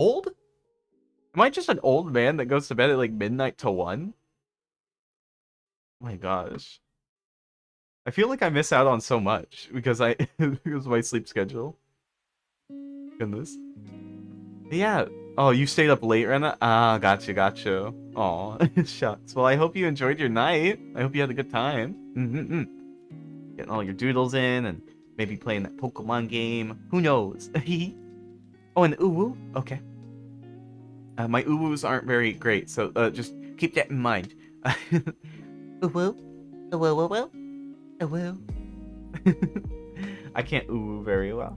Old? Am I just an old man that goes to bed at like midnight to 1? My gosh. I feel like I miss out on so much because because of my sleep schedule. Goodness. Yeah. Oh, you stayed up late, Rena? Ah, gotcha. Aw, shucks. Well, I hope you enjoyed your night. I hope you had a good time. Getting all your doodles in and maybe playing that Pokemon game. Who knows? Oh, and uwu? Okay. My uwus aren't very great, so just keep that in mind. Uwu? Uwu? Uwu? I can't uwu very well.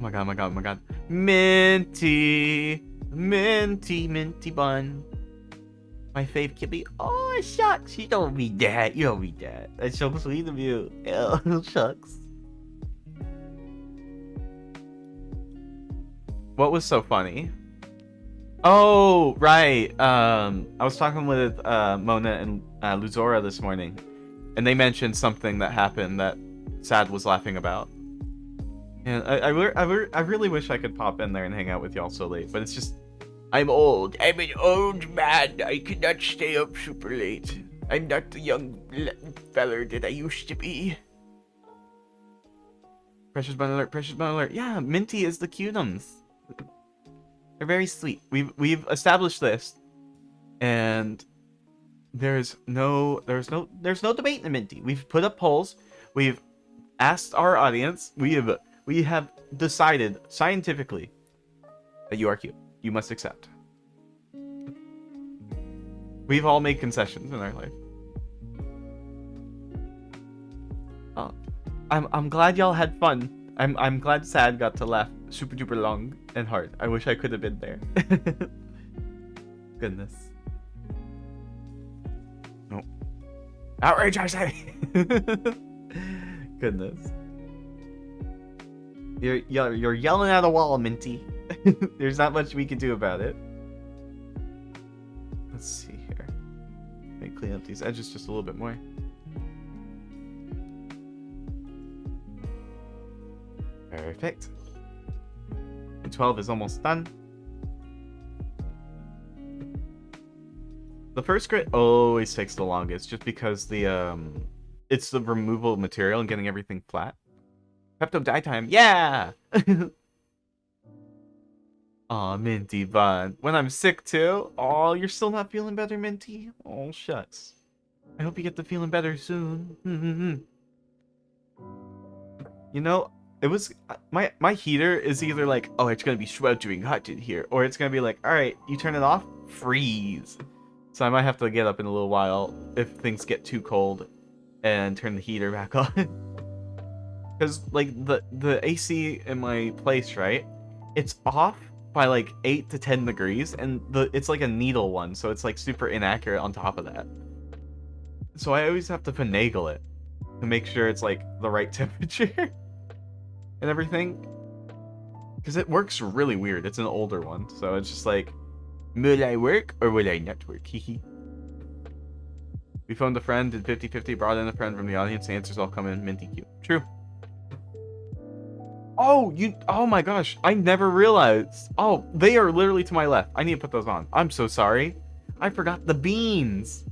Oh my god. Minty bun. My fave kitty. Oh, shucks. You don't mean that. That's so sweet of you. Oh, shucks. What was so funny? Oh, right. I was talking with Mona and Luzora this morning, and they mentioned something that happened that Sad was laughing about. And I really wish I could pop in there and hang out with y'all so late, but it's just I'm old. I'm an old man. I cannot stay up super late. I'm not the young feller that I used to be. Precious bun alert. Yeah, Minty is the cutums. They're very sweet. We've established this, and there's no debate in Minty. We've put up polls. We've asked our audience. We have decided scientifically that you are cute. You must accept. We've all made concessions in our life. Oh, I'm glad y'all had fun. I'm glad Sad got to laugh super duper long and hard. I wish I could have been there. Goodness. No. Outrage, I say. Goodness. You're yelling at a wall, Minty. There's not much we can do about it. Let's see here. Let me clean up these edges just a little bit more. Perfect. And 12 is almost done. The first grit always takes the longest just because it's the removal of material and getting everything flat. Pepto Time, yeah! Aw, Minty bun. When I'm sick too? Oh, you're still not feeling better, Minty? Oh, shucks. I hope you get to feeling better soon. You know, it was my heater is either like, oh, it's gonna be sweltering hot in here, or it's gonna be like, all right, you turn it off, freeze. So I might have to get up in a little while if things get too cold and turn the heater back on. Because like the AC in my place, right? It's off by like 8 to 10 degrees, and it's like a needle one, so it's like super inaccurate on top of that. So I always have to finagle it to make sure it's like the right temperature and everything. Because it works really weird. It's an older one, so it's just like, will I work or will I not work? Hehe. We phoned a friend, did 50-50, brought in a friend from the audience. The answers all come in minty cute. True. Oh my gosh, I never realized. Oh, they are literally to my left. I need to put those on. I'm so sorry. I forgot the beans.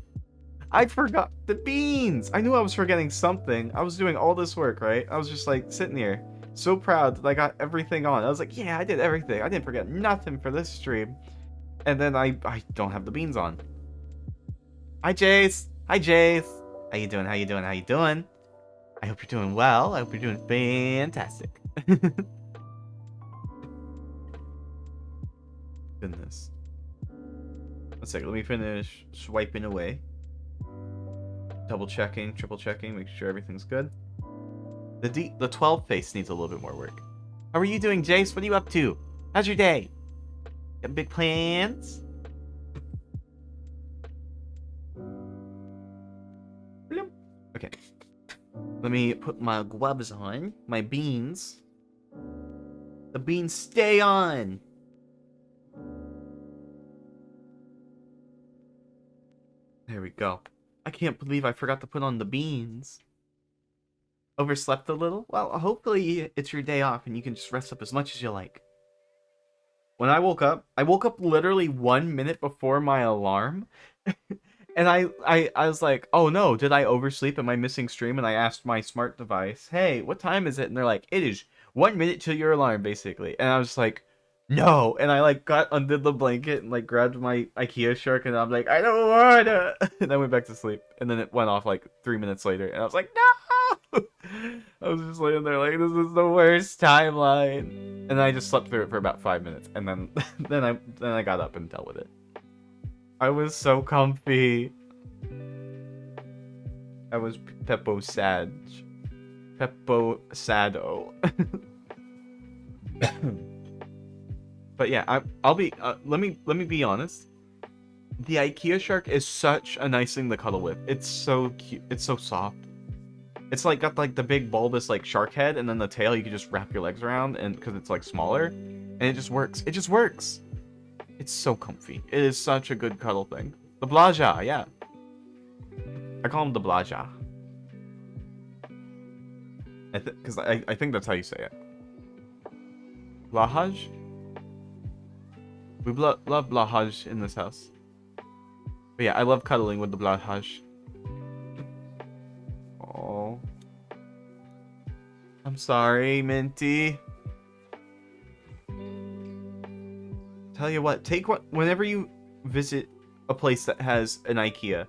I knew I was forgetting something. I was doing all this work, right? I was just like sitting here, so proud that I got everything on. I was like, yeah, I did everything. I didn't forget nothing for this stream. And then I don't have the beans on. Hi, Jace. How you doing? I hope you're doing well. I hope you're doing fantastic. Goodness. One second, let me finish swiping away. Double checking, triple checking, make sure everything's good. The 12 face needs a little bit more work. How are you doing, Jace? What are you up to? How's your day? Got big plans? Okay. Let me put my gloves on. My beans. The beans stay on. There we go. I can't believe I forgot to put on the beans. Overslept a little? Well, hopefully it's your day off and you can just rest up as much as you like. When I woke up literally 1 minute before my alarm. And I was like, oh no, did I oversleep? Am I missing stream? And I asked my smart device, hey, what time is it? And they're like, it is 1 minute till your alarm, basically. And I was like, no. And I like got under the blanket and like grabbed my IKEA shark and I'm like, I don't want to. And I went back to sleep. And then it went off like 3 minutes later. And I was like, no. I was just laying there like, this is the worst timeline. And I just slept through it for about 5 minutes. And then then I got up and dealt with it. I was so comfy. I was Peppo Sad. Peppo Sado. But yeah, I'll be let me be honest. The IKEA shark is such a nice thing to cuddle with. It's so cute. It's so soft. It's like got like the big bulbous like shark head and then the tail you can just wrap your legs around and because it's like smaller and it just works. It just works. It's so comfy. It is such a good cuddle thing. The Blaja, yeah. I call him the Blaja. Because I think that's how you say it. Blahaj? We love Blahaj in this house. But yeah, I love cuddling with the Blahaj. Oh. I'm sorry, Minty. Tell you what, take one whenever you visit a place that has an IKEA.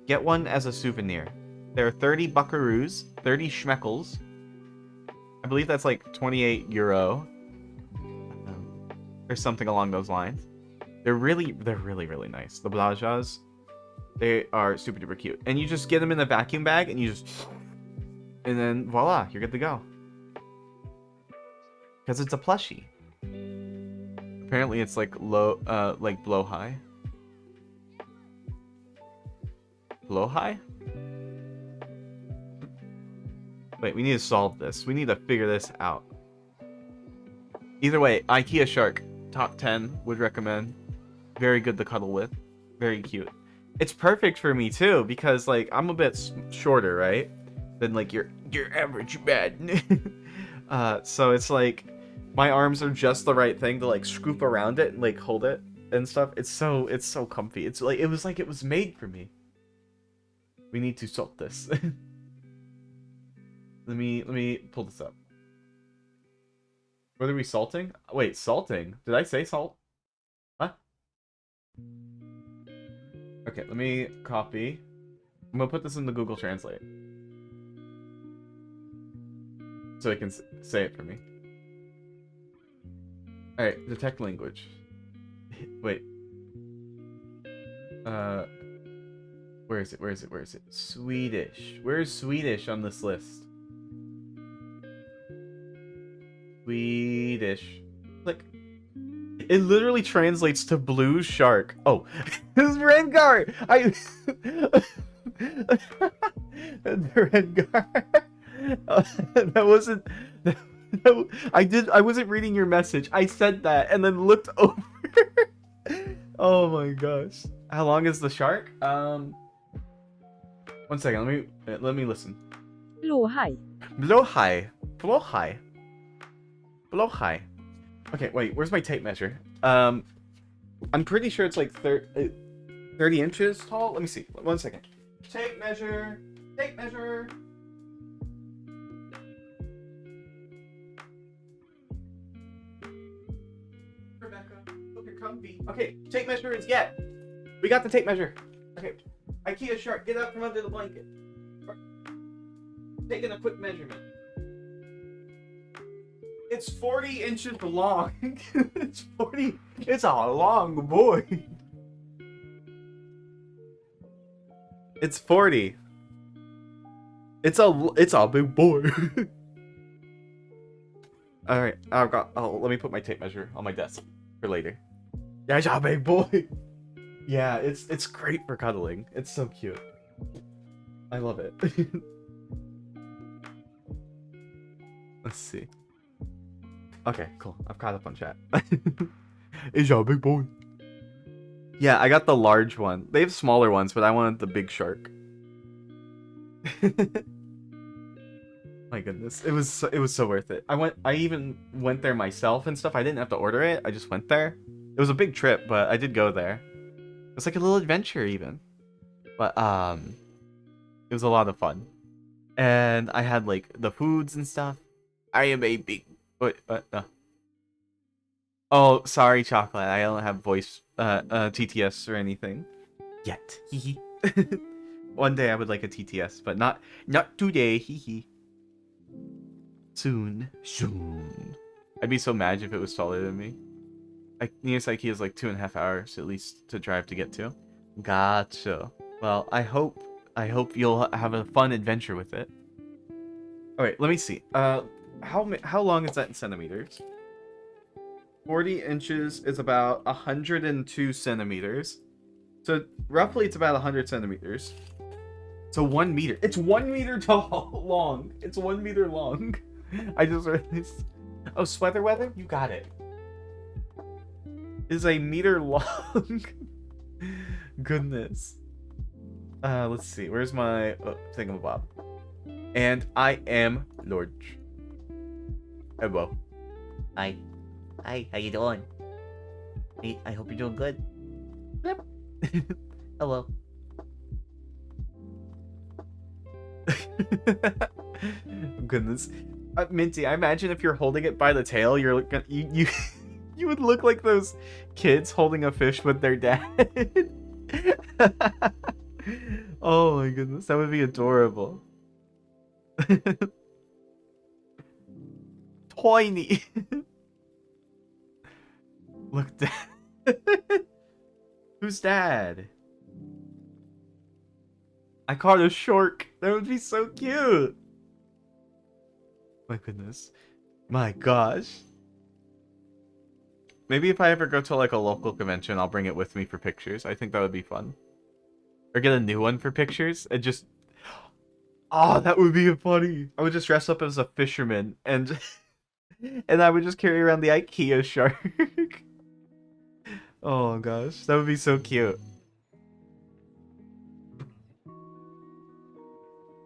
Get one as a souvenir. There are 30 buckaroos, 30 schmeckles. I believe that's like 28 euro. Or something along those lines. They're really nice. The Blajas, they are super duper cute. And you just get them in a vacuum bag and you just, and then voila, you're good to go. Because it's a plushie. Apparently it's like low, like blow high. Blow high? Wait, we need to solve this. We need to figure this out. Either way, IKEA shark, top 10, would recommend. Very good to cuddle with. Very cute. It's perfect for me too, because like I'm a bit shorter, right? Than like your average man. So it's like my arms are just the right thing to like scoop around it and like hold it and stuff. It's so comfy. It's like it was made for me. We need to salt this. Let me pull this up. What are we salting? Wait, salting? Did I say salt? What? Okay, let me copy. I'm gonna put this in the Google Translate. So it can say it for me. Alright, detect language. Wait. Where is it? Swedish. Where is Swedish on this list? Swedish. Click. It literally translates to blue shark. Oh, it's Rengar. Rengar. That wasn't. I wasn't reading your message. I said that and then looked over. Oh my gosh. How long is the shark? 1 second. Let me listen. Blåhaj. Blåhaj. Blåhaj. Blåhaj. Okay, wait. Where's my tape measure? I'm pretty sure it's like 30 inches tall. Let me see. 1 second. Tape measure. Tape measure. Rebecca, look, you're comfy. Okay, tape measure is get. We got the tape measure. Okay, IKEA shark, get out from under the blanket. Taking a quick measurement. It's 40 inches long. It's 40. It's a long boy. It's 40. It's a big boy. All right, let me put my tape measure on my desk for later. Yeah, it's a big boy. Yeah, it's great for cuddling. It's so cute. I love it. Let's see. Okay, cool. I've caught up on chat. It's a big boy. Yeah, I got the large one. They have smaller ones, but I wanted the big shark. My goodness, it was so worth it. I even went there myself and stuff. I didn't have to order it. I just went there. It was a big trip, but I did go there. It was like a little adventure even. But it was a lot of fun. And I had like the foods and stuff. I am a big what no. Oh, sorry, chocolate. I don't have voice TTS or anything yet. Hee One day I would like a TTS, but not today. Hee Soon. I'd be so mad if it was taller than me. Nearest Ikea is like 2.5 hours at least to drive to get to. Gotcha. Well, I hope you'll have a fun adventure with it. All right, let me see. How long is that in centimeters? 40 inches is about 102 centimeters. So roughly it's about 100 centimeters. So 1 meter. It's 1 meter tall, long. It's 1 meter long. I just realized. Oh, sweater weather? You got it. Is a meter long. Goodness. Let's see. Where's my thingamabob? And I am Lord. Hello. Hi. Hi, how you doing? Hey, I hope you're doing good. Yep. Hello. Goodness. Minty, I imagine if you're holding it by the tail, you're you you would look like those kids holding a fish with their dad. Oh my goodness, that would be adorable. Tiny. Look, dad. Who's dad? I caught a shark. That would be so cute. My goodness. My gosh. Maybe if I ever go to like a local convention, I'll bring it with me for pictures. I think that would be fun. Or get a new one for pictures and just... Oh, that would be funny. I would just dress up as a fisherman and and I would just carry around the Ikea shark. Oh gosh, that would be so cute.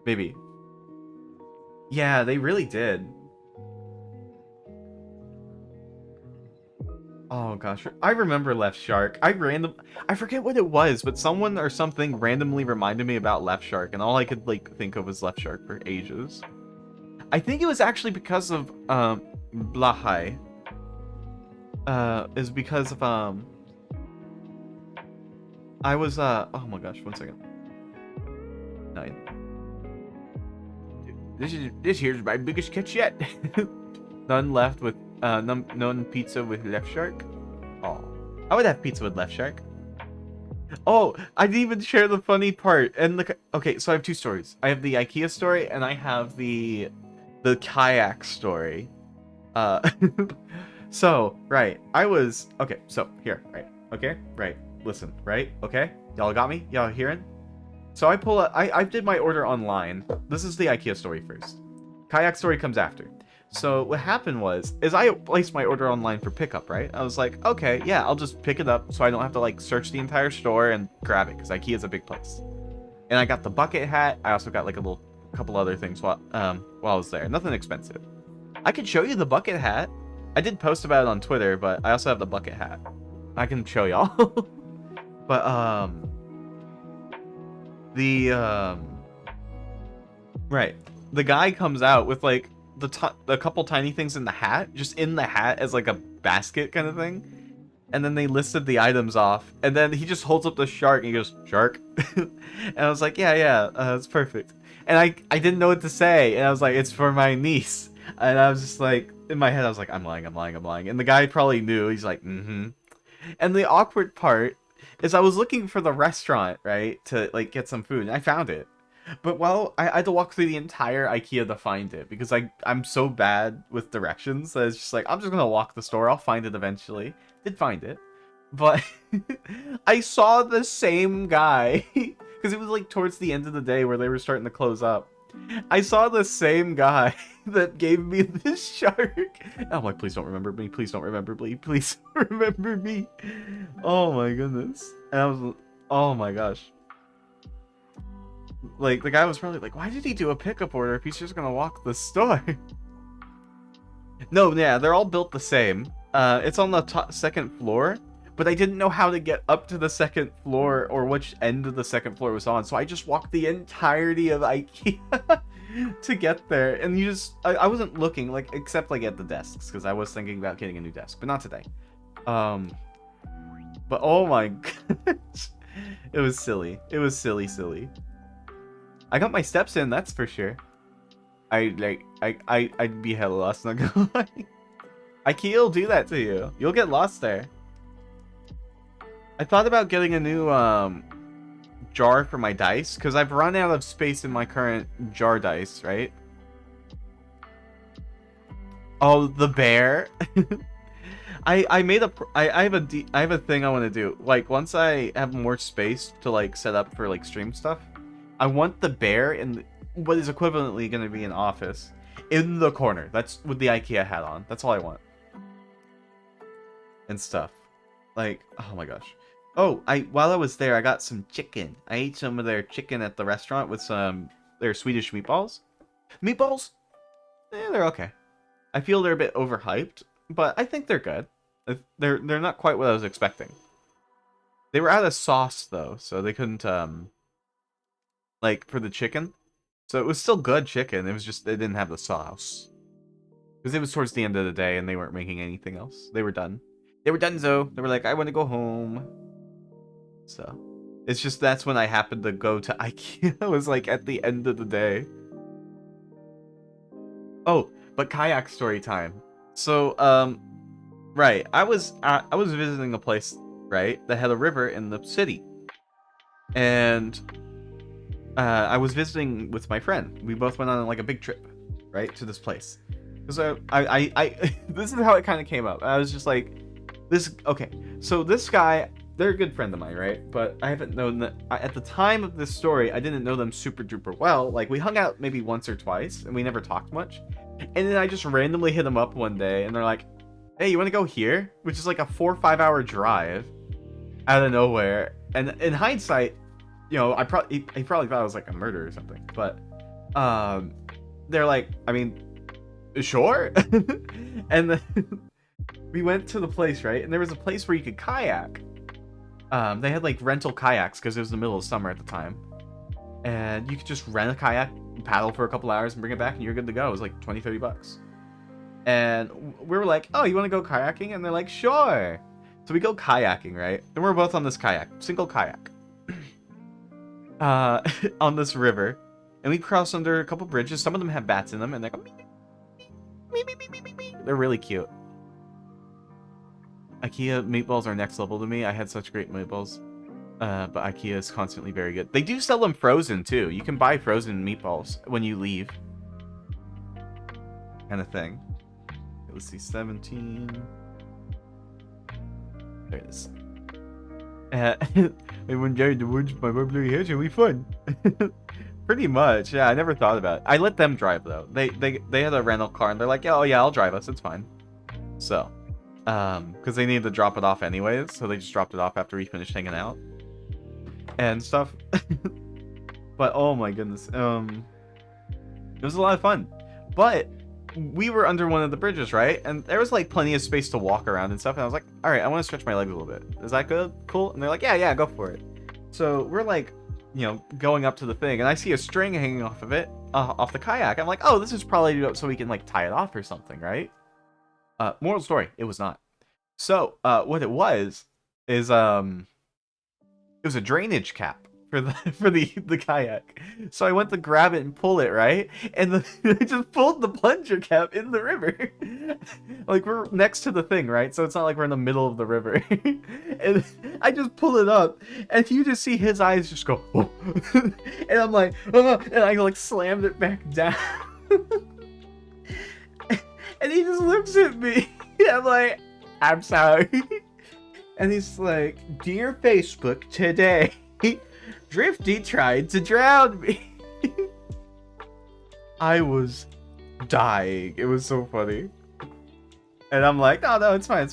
Maybe. Yeah, they really did. Oh gosh, I remember Left Shark. I forget what it was, but someone or something randomly reminded me about Left Shark, and all I could like think of was Left Shark for ages. I think it was actually because of Blahai. Is because of I was oh my gosh, 1 second. 9. This here's my biggest catch yet. None left with none pizza with Left Shark. Oh, I would have pizza with Left Shark. Oh, I didn't even share the funny part. And okay, so I have 2 stories. I have the IKEA story and I have the kayak story. So right, okay. So here, right, okay, right. Listen, right, okay. Y'all got me? Y'all hearing? So I did my order online. This is the IKEA story first. Kayak story comes after. So what happened is I placed my order online for pickup, right? I was like, okay, yeah, I'll just pick it up so I don't have to like search the entire store and grab it because IKEA is a big place. And I got the bucket hat. I also got like a couple other things while I was there. Nothing expensive. I could show you the bucket hat. I did post about it on Twitter, but I also have the bucket hat. I can show y'all. But right, the guy comes out with like the couple tiny things in the hat, just in the hat as like a basket kind of thing, and then they listed the items off, and then he just holds up the shark and he goes, "Shark," and I was like, yeah, that's perfect. And I didn't know what to say, and I was like, "It's for my niece," and I was just like, in my head, I was like, I'm lying," and the guy probably knew. He's like, "Mm-hmm." And the awkward part is I was looking for the restaurant, right, to like get some food, and I found it. But I had to walk through the entire IKEA to find it because I'm so bad with directions that it's just like, I'm just gonna walk the store, I'll find it eventually. Did find it. But I saw the same guy because it was like towards the end of the day where they were starting to close up. I saw the same guy that gave me this shark. I'm like, please don't remember me. Please don't remember me. Please don't remember me. Oh my goodness. And I was, oh my gosh. Like, the guy was probably like, why did he do a pickup order if he's just gonna walk the store? No, yeah, they're all built the same. It's on the second floor, but I didn't know how to get up to the second floor or which end of the second floor was on, so I just walked the entirety of Ikea to get there. And I wasn't looking, like, except like at the desks, because I was thinking about getting a new desk, but not today. But oh my gosh, it was silly. It was silly. I got my steps in, that's for sure. I'd be hella lost, not gonna lie. Ikea will do that to you. You'll get lost there. I thought about getting a new jar for my dice, because I've run out of space in my current jar dice, right? Oh, the bear. I have a thing I want to do. Like, once I have more space to like set up for like stream stuff, I want the bear in what is equivalently going to be an office in the corner. That's with the IKEA hat on. That's all I want. And stuff. Like, oh my gosh. Oh, while I was there, I got some chicken. I ate some of their chicken at the restaurant with some their Swedish meatballs. Meatballs? They're okay. I feel they're a bit overhyped, but I think they're good. They're not quite what I was expecting. They were out of sauce though, so they couldn't like for the chicken. So it was still good chicken. It was just they didn't have the sauce. Because it was towards the end of the day and they weren't making anything else. They were done. They were donezo. They were like, I want to go home. So it's just that's when I happened to go to IKEA. It was like at the end of the day. Oh, but kayak story time. So right, I was visiting a place, right, that had a river in the city. And I was visiting with my friend. We both went on like a big trip, right, to this place. So I this is how it kind of came up. I was just like, okay, so this guy, they're a good friend of mine, right? But I haven't known that at the time of this story, I didn't know them super duper well. Like, we hung out maybe once or twice, and we never talked much. And then I just randomly hit them up one day, and they're like, hey, you want to go here? Which is like a 4 or 5 hour drive out of nowhere. And in hindsight, you know, he probably thought I was like a murderer or something. But they're like, I mean, sure. And then we went to the place, right? And there was a place where you could kayak. They had like rental kayaks because it was the middle of summer at the time. And you could just rent a kayak, paddle for a couple hours, and bring it back, and you're good to go. It was like 20, 30 bucks. And we were like, oh, you want to go kayaking? And they're like, sure. So we go kayaking, right? And we're both on this kayak, single kayak, on this river. And we cross under a couple bridges. Some of them have bats in them, and they go, they're really cute. IKEA meatballs are next level to me. I had such great meatballs. But IKEA is constantly very good. They do sell them frozen, too. You can buy frozen meatballs when you leave. Kind of thing. Okay, let's see, 17. There it is. I went down the woods with my bubbly hair, it'll be fun. Pretty much, yeah, I never thought about it. I let them drive, though. They had a rental car, and they're like, oh, yeah, I'll drive us, it's fine. So, because they needed to drop it off anyways, so they just dropped it off after we finished hanging out. And stuff. But oh my goodness, it was a lot of fun. But we were under one of the bridges, right? And there was like plenty of space to walk around and stuff. And I was like, all right, I want to stretch my legs a little bit. Is that good? Cool. And they're like, yeah, go for it. So we're like, you know, going up to the thing, and I see a string hanging off of it, off the kayak. I'm like, oh, this is probably so we can like tie it off or something, right? Moral story, it was not. So what it was is it was a drainage cap for the kayak. So I went to grab it and pull it, right? And I just pulled the plunger cap in the river. Like, we're next to the thing, right? So it's not like we're in the middle of the river. And I just pull it up, and you just see his eyes just go, oh. And I'm like, oh, and I like slammed it back down. And he just looks at me. I'm like, I'm sorry. And he's like, dear Facebook, today, Drifty tried to drown me. I was dying. It was so funny. And I'm like, oh, no, it's fine.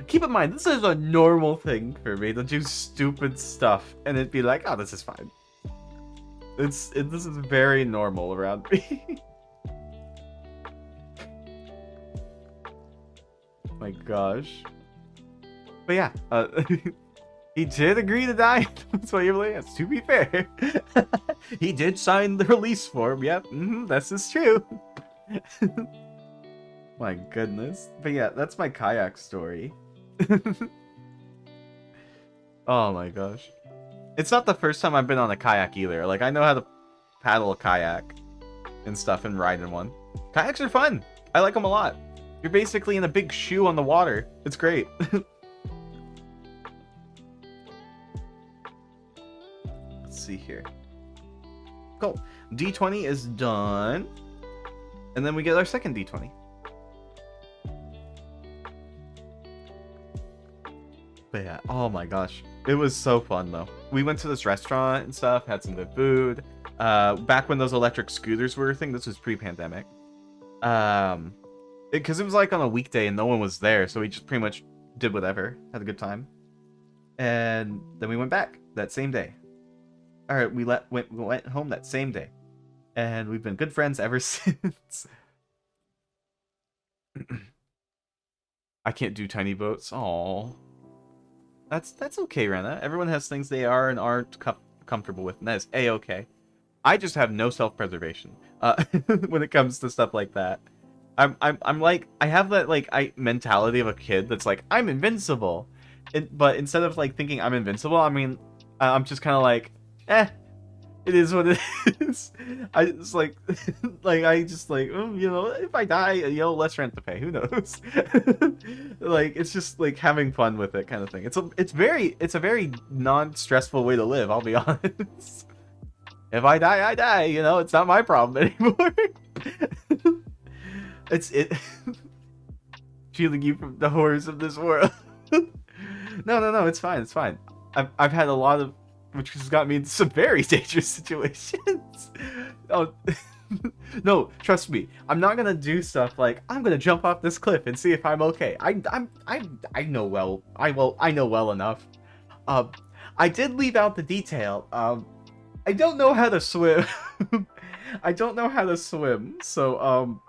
Keep in mind, this is a normal thing for me to do stupid stuff. And it'd be like, oh, this is fine. This is very normal around me. My gosh. But yeah, he did agree to die. That's why you're like, to be fair. He did sign the release form. Yep, this is true. My goodness. But yeah, that's my kayak story. Oh my gosh. It's not the first time I've been on a kayak either. Like, I know how to paddle a kayak and stuff and ride in one. Kayaks are fun. I like them a lot. You're basically in a big shoe on the water. It's great. Let's see here. Cool. D20 is done. And then we get our second D20. But yeah, oh my gosh. It was so fun though. We went to this restaurant and stuff, had some good food. Back when those electric scooters were a thing, this was pre-pandemic. Because it was like on a weekday and no one was there, so we just pretty much did whatever, had a good time. And then we went back that same day. Alright, we went home that same day. And we've been good friends ever since. I can't do tiny boats. Aww. That's okay, Rena. Everyone has things they are and aren't comfortable with, and that is a-okay. I just have no self-preservation when it comes to stuff like that. I'm like, I have that like mentality of a kid that's like, I'm invincible, but instead of like thinking I'm invincible, I mean, I'm just kind of like, it is what it is. I just like, I just like, you know, if I die, you know, less rent to pay. Who knows? Like, it's just like having fun with it, kind of thing. It's a very non-stressful way to live. I'll be honest. If I die, I die. You know, it's not my problem anymore. It's shielding you from the horrors of this world. No, it's fine. It's fine. I've had a lot of, which has got me into some very dangerous situations. Oh, no, trust me. I'm not gonna do stuff like I'm gonna jump off this cliff and see if I'm okay. I know well. I know well enough. I did leave out the detail. I don't know how to swim. I don't know how to swim. So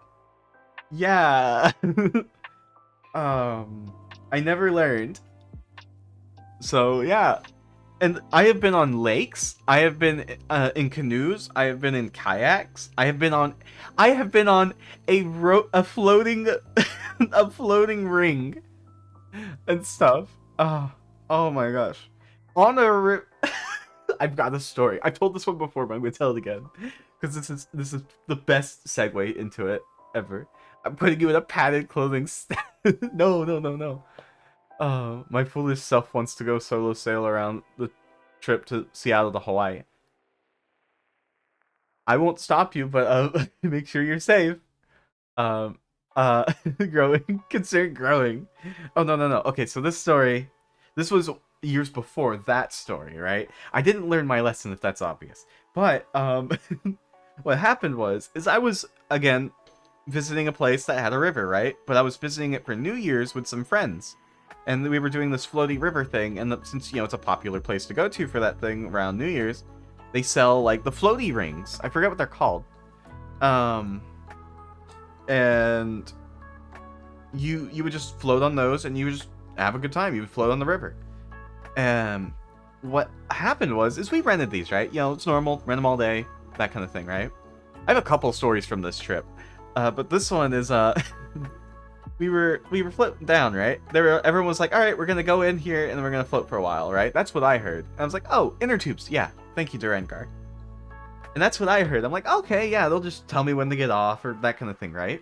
yeah. I never learned. So yeah. And I have been on lakes. I have been in canoes. I have been in kayaks. I have been on a floating a floating ring and stuff. Oh my gosh. On a I've got a story. I told this one before, but I'm gonna tell it again because this is the best segue into it ever. I'm putting you in a padded clothing. No. My foolish self wants to go solo sail around the trip to Seattle to Hawaii. I won't stop you, but make sure you're safe. Growing, concern growing. Oh no. Okay, so this was years before that story, right? I didn't learn my lesson, if that's obvious. But what happened was I was again visiting a place that had a river, right? But I was visiting it for New Year's with some friends. And we were doing this floaty river thing, and since, you know, it's a popular place to go to for that thing around New Year's, they sell, like, the floaty rings. I forget what they're called. And you would just float on those, and you would just have a good time. You would float on the river. And what happened was we rented these, right? You know, it's normal, rent them all day, that kind of thing, right? I have a couple stories from this trip. But this one is, we were floating down, right? Everyone was like, all right, we're gonna go in here and we're gonna float for a while, right? That's what I heard. And I was like, oh, inner tubes, yeah, thank you, Durangar. And that's what I heard. I'm like, okay, yeah, they'll just tell me when to get off or that kind of thing, right?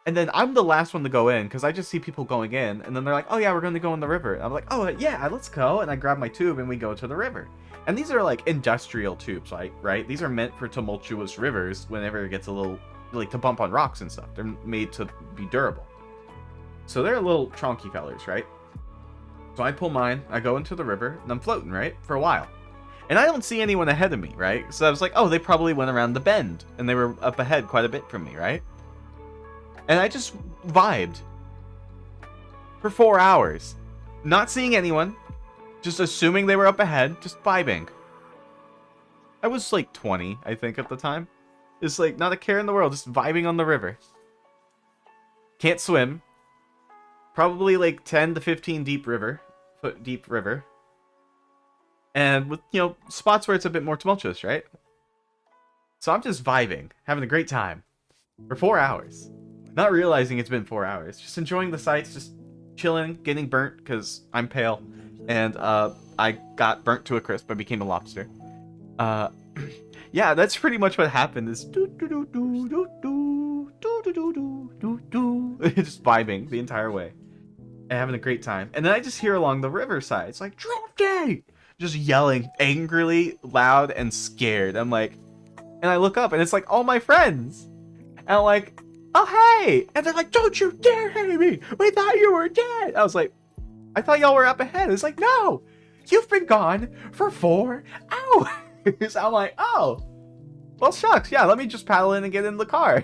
And then I'm the last one to go in because I just see people going in, and then they're like, oh yeah, we're gonna go in the river. And I'm like, oh yeah, let's go. And I grab my tube and we go to the river. And these are like industrial tubes, right? These are meant for tumultuous rivers whenever it gets a little, like, to bump on rocks and stuff. They're made to be durable. So they're little chonky fellers, right? So I pull mine, I go into the river, and I'm floating, right? For a while. And I don't see anyone ahead of me, right? So I was like, oh, they probably went around the bend, and they were up ahead quite a bit from me, right? And I just vibed for 4 hours. Not seeing anyone, just assuming they were up ahead, just vibing. I was like 20, I think, at the time. It's like not a care in the world, just vibing on the river. Can't swim. Probably like 10 to 15 foot deep river. And with, spots where it's a bit more tumultuous, right? So I'm just vibing, having a great time for 4 hours. Not realizing it's been 4 hours. Just enjoying the sights, just chilling, getting burnt because I'm pale. And I got burnt to a crisp. I became a lobster. Yeah, that's pretty much what happened. Is just vibing the entire way and having a great time. And then I just hear along the riverside, it's like Drifty, just yelling angrily, loud, and scared. I'm like, and I look up and it's like all my friends, and I'm like, oh hey, and they're like, don't you dare hit me! We thought you were dead. I was like, I thought y'all were up ahead. It's like, no, you've been gone for 4 hours. I'm like, oh, well, shucks, yeah, let me just paddle in and get in the car.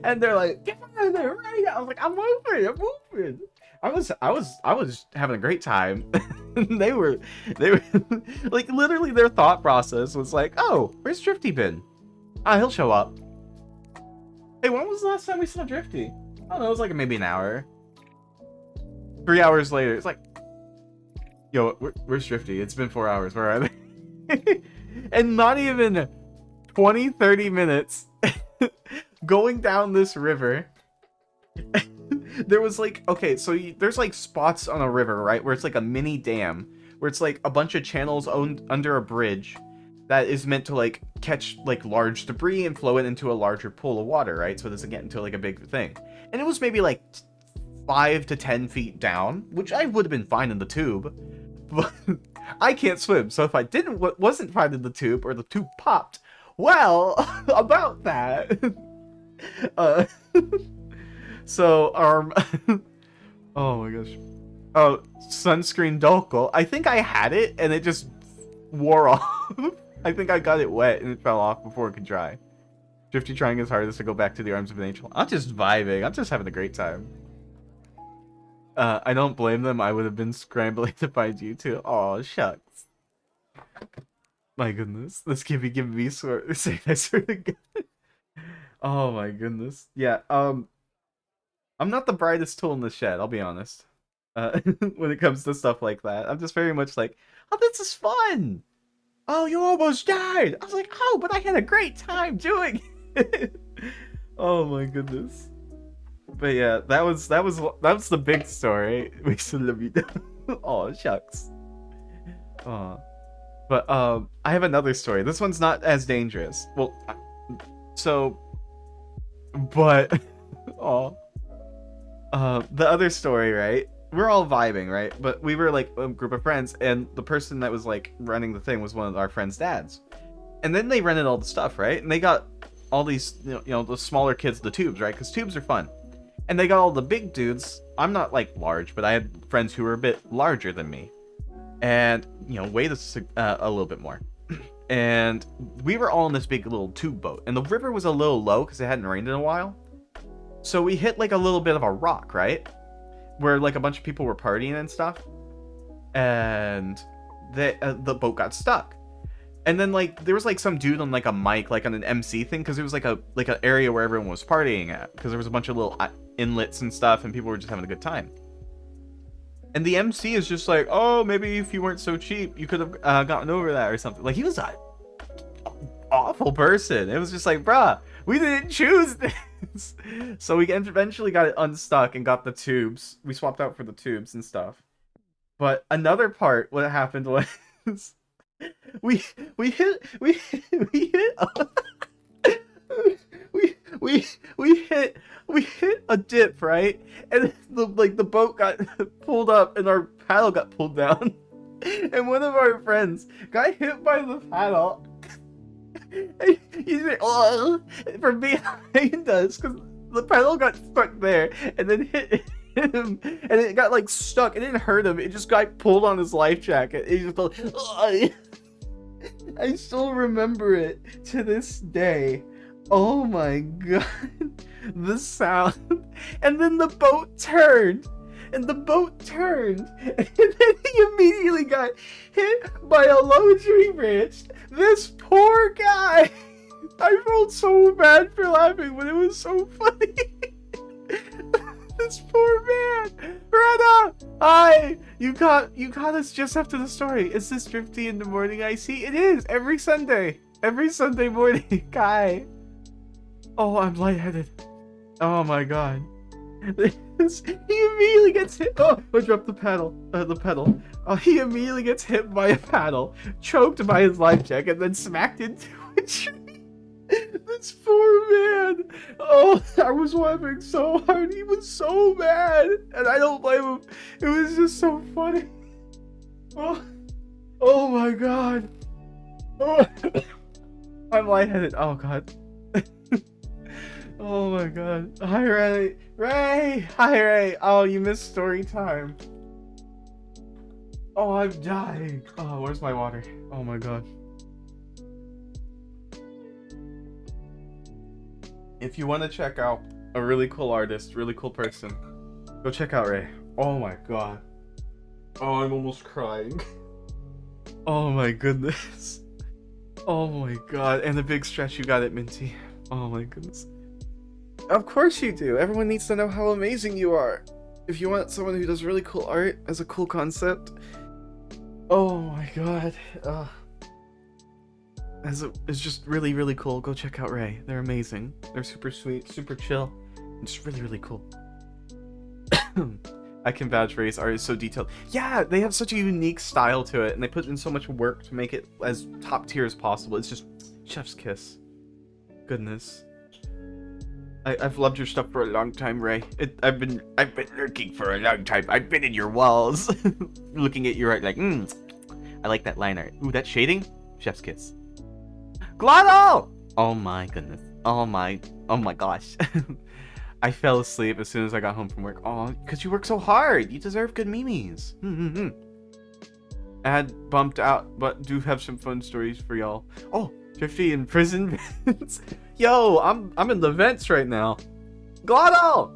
And they're like, get out of there right now. I was like, I'm moving. I was having a great time. they were like, literally their thought process was like, oh, where's Drifty been? He'll show up. Hey, when was the last time we saw Drifty? I don't know, it was like maybe an hour. 3 hours later, it's like, yo, where's Drifty? It's been 4 hours, where are they? And not even 20-30 minutes going down this river. There was like, okay, so there's like spots on a river, right, where it's like a mini dam, where it's like a bunch of channels owned under a bridge that is meant to like catch like large debris and flow it into a larger pool of water, right? So it doesn't get into like a big thing. And it was maybe like 5 to 10 feet down, which I would have been fine in the tube, but I can't swim. So if I wasn't fine in the tube, or the tube popped, well, about that. So oh my gosh. Oh, sunscreen Dolkel. I think I had it and it just wore off. I think I got it wet and it fell off before it could dry. Drifty trying his hardest to go back to the arms of an angel. I'm just vibing. I'm just having a great time. I don't blame them. I would have been scrambling to find you too. Oh, shucks. My goodness. This give me sort say I swear to God. Oh my goodness. Yeah, I'm not the brightest tool in the shed, I'll be honest. When it comes to stuff like that. I'm just very much like, oh, this is fun. Oh, you almost died. I was like, oh, but I had a great time doing it. Oh my goodness. But yeah, that was the big story. We still love you. Oh, shucks. Oh. But I have another story. This one's not as dangerous. Well, so, but oh, the other story, right? We're all vibing, right? But we were like a group of friends, and the person that was like running the thing was one of our friends' dads. And then they rented all the stuff, right? And they got all these, the smaller kids the tubes, right? Because tubes are fun. And they got all the big dudes. I'm not like large, but I had friends who were a bit larger than me, and weighed a little bit more. And we were all in this big little tube boat, and the river was a little low because it hadn't rained in a while. So we hit like a little bit of a rock, right, where like a bunch of people were partying and stuff, and the boat got stuck. And then like there was like some dude on like a mic, like on an MC thing, because it was like an area where everyone was partying at, because there was a bunch of little inlets and stuff, and people were just having a good time. And the MC is just like, oh, maybe if you weren't so cheap, you could have gotten over that or something. Like, he was an awful person. It was just like, bruh, we didn't choose this. So we eventually got it unstuck and got the tubes. We swapped out for the tubes and stuff. But another part, what happened was we hit a dip, right? And the boat got pulled up and our paddle got pulled down. And one of our friends got hit by the paddle. And he's like, oh, from behind us, because the paddle got stuck there and then hit him, and it got like stuck. It didn't hurt him, it just got pulled on his life jacket. He just felt, oh. I still remember it to this day. Oh my god, the sound. And then the boat turned and the boat turned, and then he immediately got hit by a low tree branch. This poor guy. I felt so bad for laughing, but it was so funny. This poor man. Rena! Hi! You got us just after the story. Is this Drifty in the Morning I see? It is! Every Sunday! Every Sunday morning, Kai. Oh, I'm lightheaded. Oh my god. He immediately gets hit. Oh, I dropped the pedal. Oh, he immediately gets hit by a paddle, choked by his life jacket, and then smacked into a tree. This poor man. Oh, I was laughing so hard. He was so mad, and I don't blame him. It was just so funny. Oh my god. Oh. I'm lightheaded. Oh god. Oh my god. Hi Ray. Hi Ray. Oh, you missed story time. Oh, I'm dying. Oh, where's my water? Oh my god. If you want to check out a really cool artist, really cool person, go check out Ray. Oh my god. Oh, I'm almost crying. Oh my goodness. Oh my god. And a big stretch you got it, Minty. Oh my goodness. Of course you do. Everyone needs to know how amazing you are. If you want someone who does really cool art as a cool concept. Oh my god. It's just really, really cool. Go check out Ray. They're amazing. They're super sweet, super chill, and just really, really cool. I can vouch Ray's art is so detailed. Yeah, they have such a unique style to it, and they put in so much work to make it as top tier as possible. It's just chef's kiss. Goodness. I've loved your stuff for a long time, Ray. I've been lurking for a long time. I've been in your walls, looking at your art like, I like that line art. Ooh, that shading, chef's kiss. Glotto! Oh my goodness. Oh my gosh. I fell asleep as soon as I got home from work. Oh, because you work so hard. You deserve good memes. Ad bumped out, but do have some fun stories for y'all. Oh, Drifty in prison vents. Yo, I'm in the vents right now. Glotto!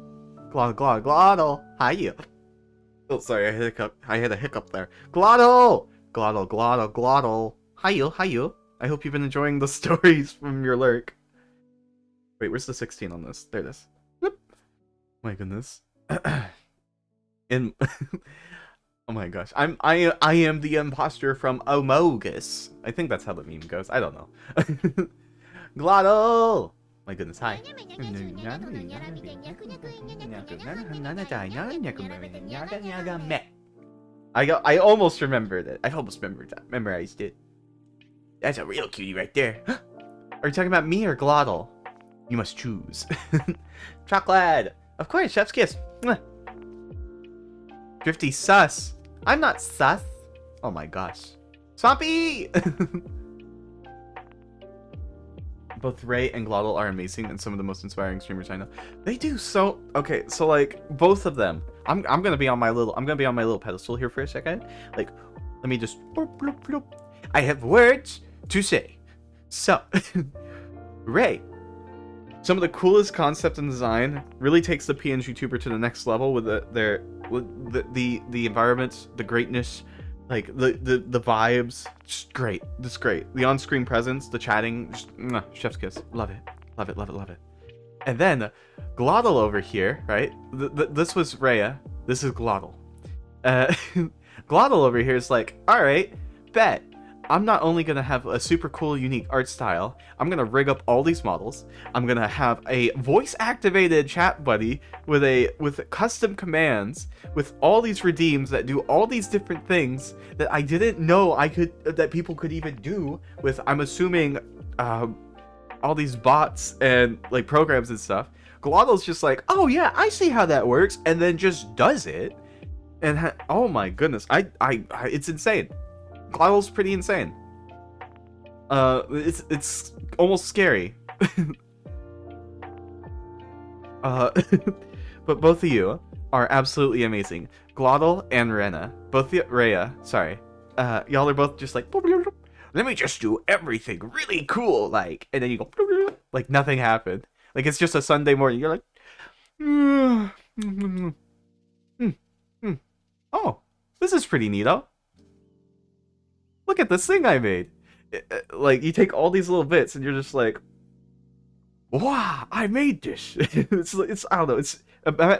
Glotto. Hi you. Oh, sorry, I had a hiccup there. Glotto! Glotto. Hi you. I hope you've been enjoying the stories from your lurk. Wait, where's the 16 on this? There it is. Whoop. My goodness. Oh my gosh. I am the imposter from Omogus. I think that's how the meme goes. I don't know. Glotto! My goodness, hi. I almost remembered it. I've almost memorized it. That's a real cutie right there. Are you talking about me or Glottal? You must choose. Chocolate! Of course, chef's kiss. Drifty sus. I'm not sus. Oh my gosh. Swampy! Both Ray and Glottal are amazing and some of the most inspiring streamers I know. They do so. Okay, so like both of them. I'm gonna be on my little pedestal here for a second. Like, let me just. Bloop, bloop, bloop. I have words to say. So, Ray, some of the coolest concept and design really takes the PNG tuber to the next level with the environments, the greatness, like the vibes. Just great. This great. The on-screen presence, the chatting, just chef's kiss. Love it. And then Glottal over here, right? This was Rhea. This is Glottal. Glottal over here is like, all right, bet. I'm not only going to have a super cool, unique art style, I'm going to rig up all these models. I'm going to have a voice-activated chat buddy with custom commands, with all these redeems that do all these different things that I didn't know that people could even do with, I'm assuming, all these bots and like programs and stuff. Glottal's just like, oh yeah, I see how that works, and then just does it. And oh my goodness, it's insane. Glottal's pretty insane. It's almost scary. But both of you are absolutely amazing. Glottal and Rhea, sorry. Y'all are both just like, let me just do everything really cool, like, and then you go, like nothing happened. Like it's just a Sunday morning. You're like, This is pretty neato. Look at this thing I made. Like, you take all these little bits and you're just like, wow, I made this. It's I don't know. It's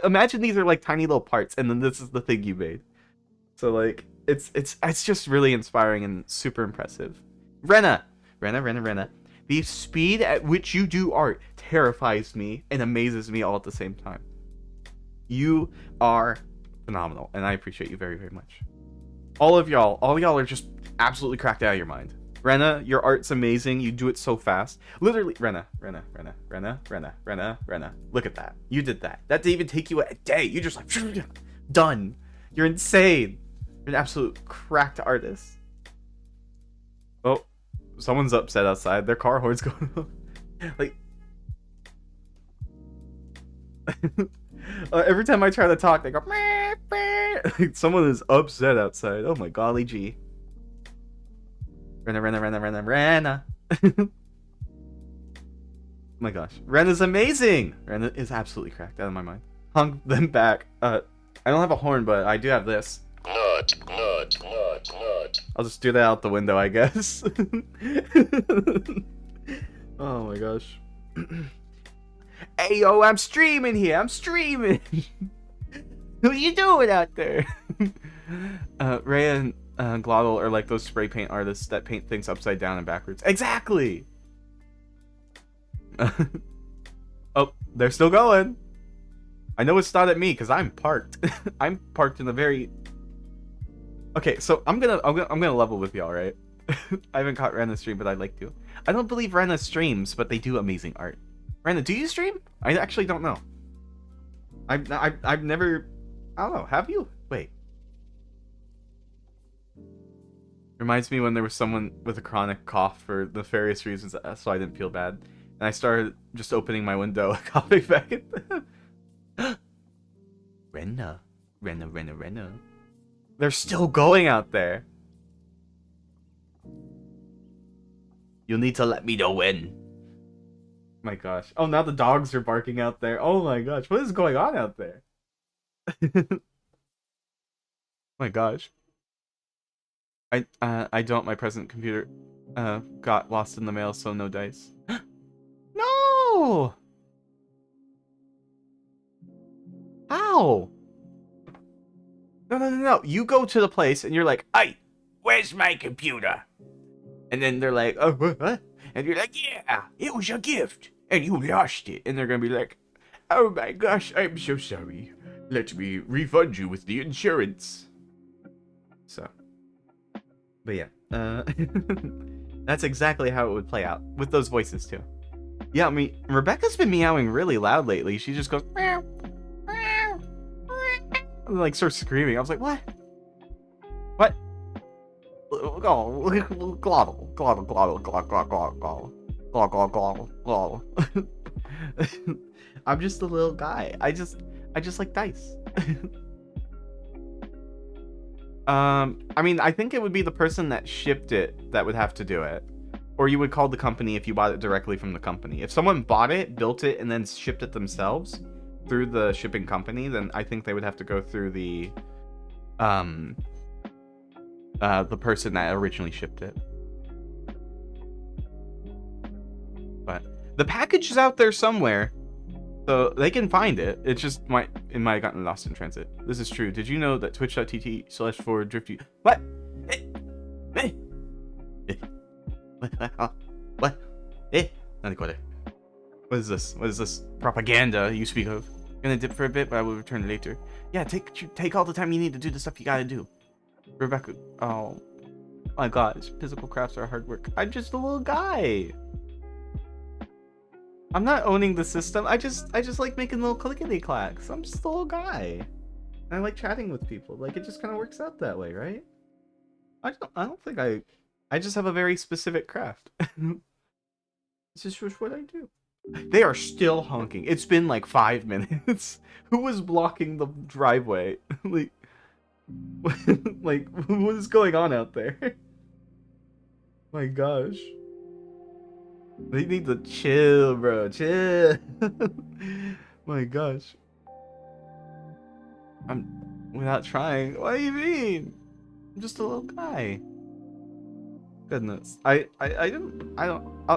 imagine these are like tiny little parts, and then this is the thing you made. So like, it's just really inspiring and super impressive. Rena. The speed at which you do art terrifies me and amazes me all at the same time. You are phenomenal, and I appreciate you very, very much. All y'all are just absolutely cracked out of your mind. Rena, your art's amazing. You do it so fast. Literally, Rena. Look at that. You did that. That didn't even take you a day. You just like, done. You're insane. You're an absolute cracked artist. Oh, someone's upset outside. Their car horn's going off. Like, every time I try to talk, they go, like, someone is upset outside. Oh my golly gee. Rena. Oh my gosh. Rena's amazing! Rena is absolutely cracked out of my mind. Hung them back. I don't have a horn, but I do have this. Nut. I'll just do that out the window, I guess. Oh my gosh. Hey yo, I'm streaming here. I'm streaming. What are you doing out there? Ray and Glottal are like those spray paint artists that paint things upside down and backwards. Exactly. Oh, they're still going. I know it's not at me because I'm parked. I'm parked in a very. Okay, so I'm gonna level with y'all, right? I haven't caught Rena stream, but I'd like to. I don't believe Rena streams, but they do amazing art. Rena, do you stream? I actually don't know. I've never. I don't know. Have you? Wait. Reminds me when there was someone with a chronic cough for nefarious reasons, so I didn't feel bad. And I started just opening my window, coughing back at them. Rena. They're still going out there. You'll need to let me know when. My gosh. Oh, now the dogs are barking out there. Oh my gosh. What is going on out there? My gosh. I don't. My present computer got lost in the mail, so no dice. No! How? No. You go to the place and you're like, "Hey, where's my computer?" And then they're like, "Oh, what?" And you're like, "Yeah, it was a gift, and you lost it." And they're gonna be like, "Oh my gosh, I'm so sorry. Let me refund you with the insurance." So, but yeah, that's exactly how it would play out with those voices too. Yeah, I mean, Rebecca's been meowing really loud lately. She just goes meow, meow, meow, and like starts screaming. I was like, what? What? I'm just a little guy. I just like dice. I mean, I think it would be the person that shipped it that would have to do it. Or you would call the company if you bought it directly from the company. If someone bought it, built it, and then shipped it themselves through the shipping company, then I think they would have to go through the person that originally shipped it. But the package is out there somewhere, so they can find it. It just might have gotten lost in transit. This is true. Did you know that twitch.tv/4drifty... What? What? What is this? What is this propaganda you speak of? I'm gonna dip for a bit, but I will return later. Yeah, take all the time you need to do the stuff you gotta do. Rebecca, oh my gosh, physical crafts are hard work. I'm just a little guy. I'm not owning the system. I just like making little clickety clacks. I'm just a little guy. And I like chatting with people. Like, it just kind of works out that way, right? I don't think I just have a very specific craft. This is just what I do. They are still honking. It's been like 5 minutes. Who was blocking the driveway? Like, like, what is going on out there? My gosh. They need to chill, bro. Chill. My gosh. I'm without trying. What do you mean? I'm just a little guy. Goodness. I don't.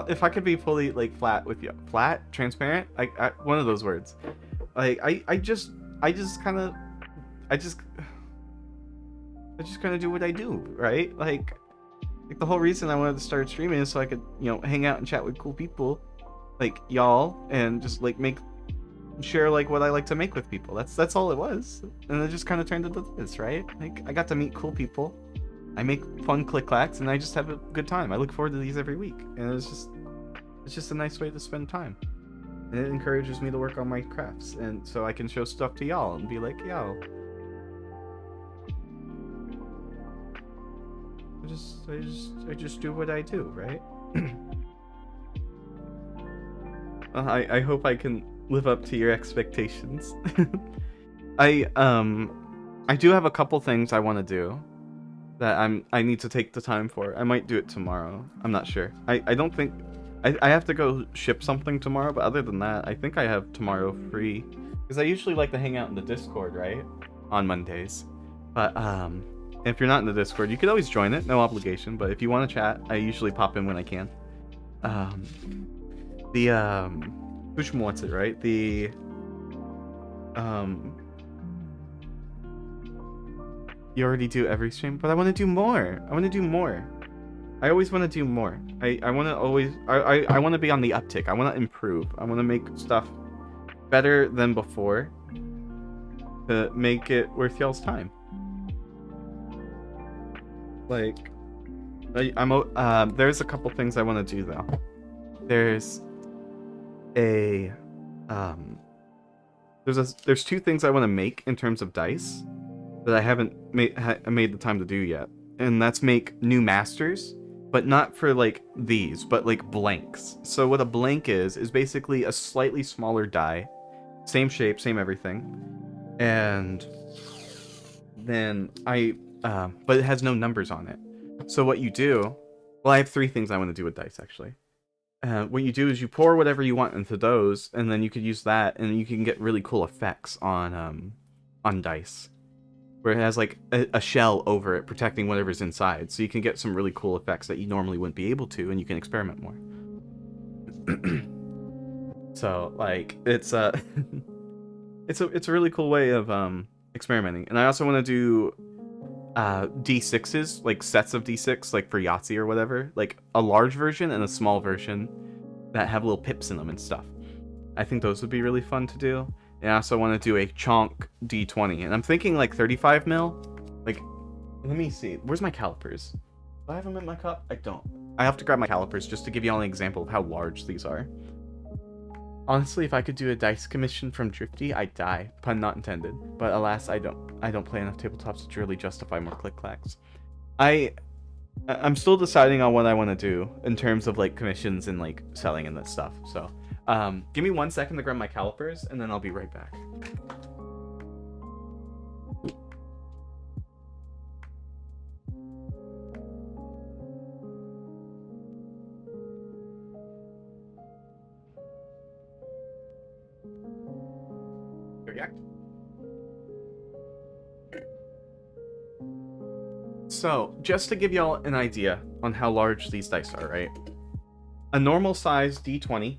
If I could be fully like flat with you, flat, transparent, one of those words. Like I just kind of, I just, I just kind of do what I do, right? Like the whole reason I wanted to start streaming is so I could, hang out and chat with cool people, like y'all, and just like share like what I like to make with people. That's all it was, and it just kind of turned into this, right? Like I got to meet cool people. I make fun click clacks, and I just have a good time. I look forward to these every week, and it's just a nice way to spend time, and it encourages me to work on my crafts, and so I can show stuff to y'all and be like, yo, I just do what I do, right? I hope I can live up to your expectations. I do have a couple things I want to do that I need to take the time for. I might do it tomorrow. I'm not sure. I don't think I have to go ship something tomorrow, but other than that, I think I have tomorrow free, because I usually like to hang out in the Discord, right, on Mondays. But if you're not in the Discord, you could always join it, no obligation. But if you want to chat, I usually pop in when I can. What's it, right? You already do every stream, but I want to do more. I always want to do more. I want to always, I want to be on the uptick. I want to improve. I want to make stuff better than before to make it worth y'all's time. Like, there's a couple things I want to do though. There's two things I want to make in terms of dice that I haven't made the time to do yet, and that's make new masters, but not for like these, but like blanks. So what a blank is basically a slightly smaller die, same shape, same everything, and then but it has no numbers on it. So what you do, well, I have three things I want to do with dice actually. What you do is you pour whatever you want into those, and then you could use that, and you can get really cool effects on dice, where it has like a shell over it protecting whatever's inside, so you can get some really cool effects that you normally wouldn't be able to, and you can experiment more. So like it's it's a really cool way of experimenting. And I also want to do D6s, like sets of D6, like for Yahtzee or whatever, like a large version and a small version that have little pips in them and stuff. I think those would be really fun to do. And I also want to do a chonk D20, and I'm thinking like 35 mil. Like, let me see, where's my calipers? Do I have them in my cup? I don't. I have to grab my calipers just to give you all an example of how large these are. Honestly, if I could do a dice commission from Drifty, I'd die. Pun not intended. But alas, I don't play enough tabletops to really justify more click clacks. I'm still deciding on what I want to do in terms of like commissions and like selling and that stuff. So, give me 1 second to grab my calipers, and then I'll be right back. So, just to give y'all an idea on how large these dice are, right? A normal size D20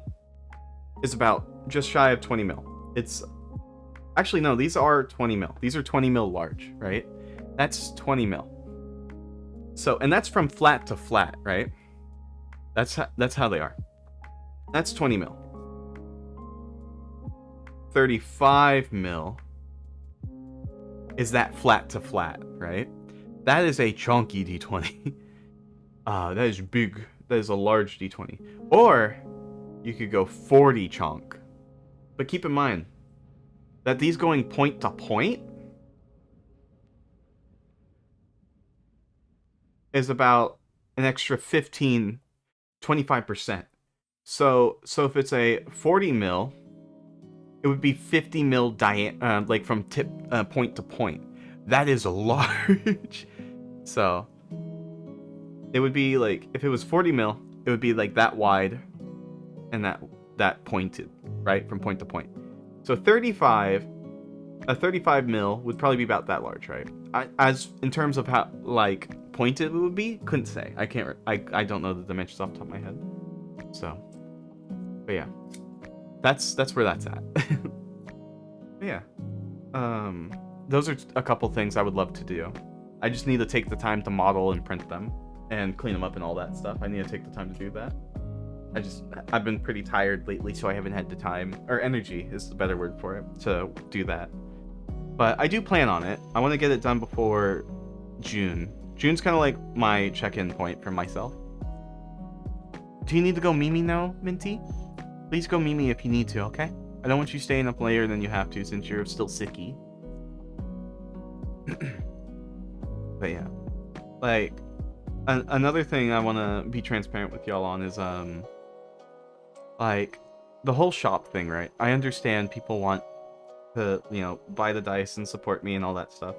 is about just shy of 20 mil. It's actually, no, these are 20 mil. These are 20 mil large, right? That's 20 mil. So, and that's from flat to flat, right? That's how they are. That's 20 mil. 35 mil is that flat to flat, right? That is a chunky D20. That is big. That is a large D20. Or you could go 40 chunk. But keep in mind that these going point to point is about an extra 25%. So if it's a 40 mil, it would be 50 mil like from point to point. That is large. So it would be like, if it was 40 mil, it would be like that wide and that pointed, right, from point to point. So 35 a 35 mil would probably be about that large, right? As in terms of how like pointed it would be, couldn't say. I can't. I don't know the dimensions off the top of my head. So, but yeah, that's where that's at. But yeah, those are a couple things I would love to do. I just need to take the time to model and print them and clean them up and all that stuff. I need to take the time to do that. I've been pretty tired lately, so I haven't had the time, or energy is the better word for it, to do that. But I do plan on it. I want to get it done before June. June's kind of like my check-in point for myself. Do you need to go Mimi now, Minty? Please go Mimi if you need to, okay? I don't want you staying up later than you have to since you're still sicky. But yeah. Like, another thing I want to be transparent with y'all on is, like, the whole shop thing, right? I understand people want to, you know, buy the dice and support me and all that stuff.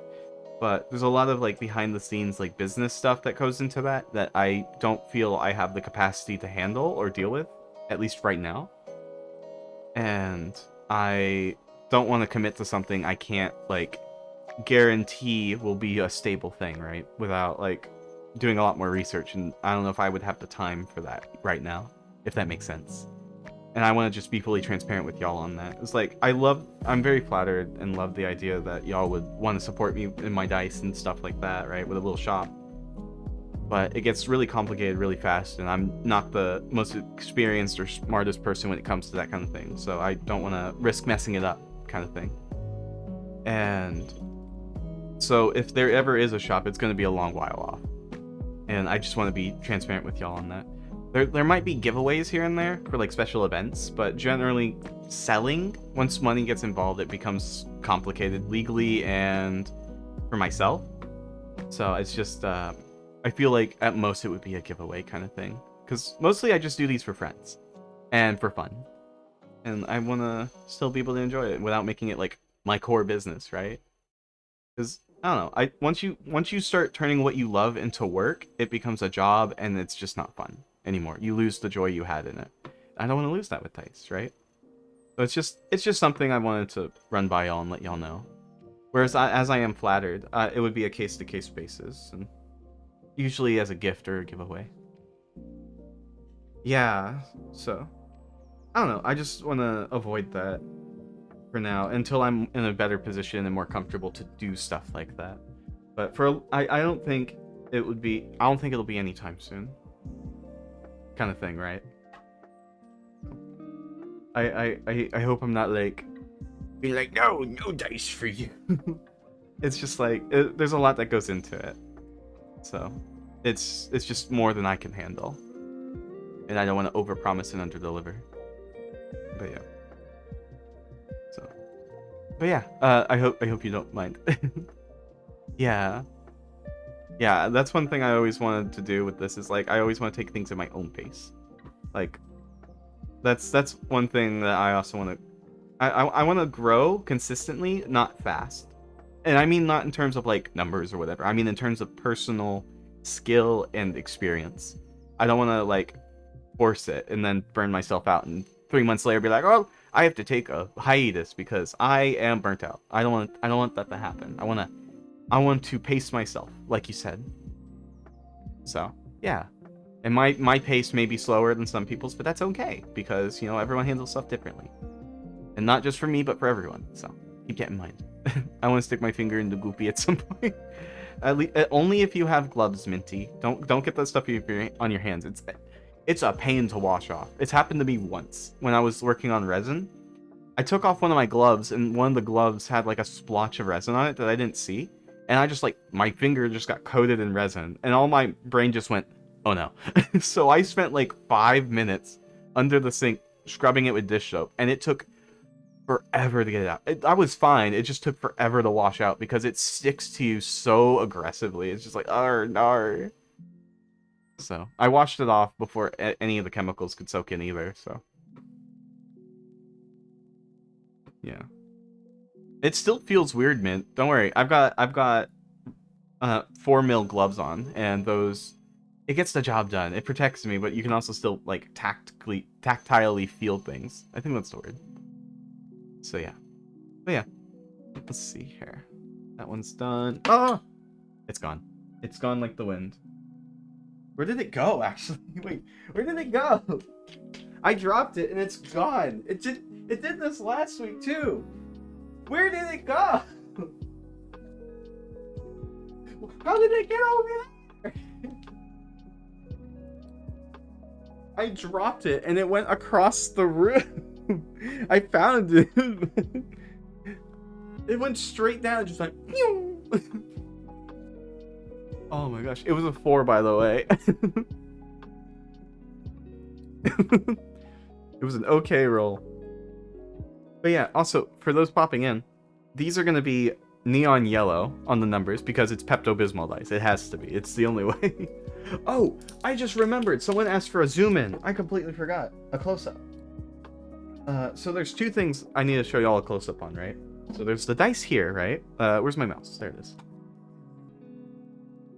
But there's a lot of, like, behind the scenes, like, business stuff that goes into that I don't feel I have the capacity to handle or deal with, at least right now. And I don't want to commit to something I can't, like, guarantee will be a stable thing, right? Without, like, doing a lot more research. And I don't know if I would have the time for that right now, if that makes sense. And I want to just be fully transparent with y'all on that. It's like, I'm very flattered and love the idea that y'all would want to support me in my dice and stuff like that, right? With a little shop. But it gets really complicated really fast, and I'm not the most experienced or smartest person when it comes to that kind of thing. So I don't want to risk messing it up, kind of thing. And so if there ever is a shop, it's going to be a long while off. And I just want to be transparent with y'all on that. There might be giveaways here and there for like special events, but generally selling, once money gets involved, it becomes complicated legally and for myself. So it's just, I feel like at most it would be a giveaway kind of thing. Because mostly I just do these for friends and for fun. And I want to still be able to enjoy it without making it like my core business, right? Because I don't know, once you start turning what you love into work, it becomes a job and it's just not fun anymore. You lose the joy you had in it. I don't want to lose that with dice, right? So it's just something I wanted to run by y'all and let y'all know. Whereas as I am flattered, it would be a case-to-case basis, and usually as a gift or a giveaway. Yeah, so I don't know. I just want to avoid that for now until I'm in a better position and more comfortable to do stuff like that. But I don't think it'll be anytime soon. Kind of thing, right? I hope I'm not like being like, no dice for you. It's just like there's a lot that goes into it, so it's just more than I can handle, and I don't want to overpromise and underdeliver. But yeah. So, but yeah, I hope you don't mind. Yeah. Yeah, that's one thing I always wanted to do with this, is like I always want to take things at my own pace. Like that's one thing that I also want to I want to grow consistently, not fast. And I mean not in terms of like numbers or whatever. I mean in terms of personal skill and experience. I don't want to like force it and then burn myself out and 3 months later be like, "Oh, I have to take a hiatus because I am burnt out." I don't want that to happen. I want to pace myself, like you said. So, yeah. And my pace may be slower than some people's, but that's okay, because, you know, everyone handles stuff differently. And not just for me, but for everyone. So, keep that in mind. I want to stick my finger in the goopy at some point. Only if you have gloves, Minty. Don't get that stuff on your hands. It's a pain to wash off. It's happened to me once when I was working on resin. I took off one of my gloves, and one of the gloves had like a splotch of resin on it that I didn't see. And I just like, my finger just got coated in resin, and all my brain just went, oh no. So I spent like 5 minutes under the sink scrubbing it with dish soap, and it took forever to get it out. I was fine. It just took forever to wash out because it sticks to you so aggressively. It's just like, oh no. So I washed it off before any of the chemicals could soak in either. So yeah. It still feels weird, Mint. Don't worry. I've got 4 mil gloves on, and those, it gets the job done. It protects me, but you can also still like tactilely feel things. I think that's the word. So yeah. But yeah. Let's see here. That one's done. Oh! It's gone. It's gone like the wind. Where did it go, actually? Wait, where did it go? I dropped it and it's gone. It did this last week too. Where did it go? How did it get over there? I dropped it and it went across the room. I found it. It went straight down, just like. Oh my gosh, it was a 4, by the way. It was an okay roll. But yeah, also, for those popping in, these are going to be neon yellow on the numbers because it's Pepto Bismol Dice. It has to be. It's the only way. Oh, I just remembered. Someone asked for a zoom in. I completely forgot. A close-up. So there's 2 things I need to show you all a close-up on, right? So there's the dice here, right? Where's my mouse? There it is.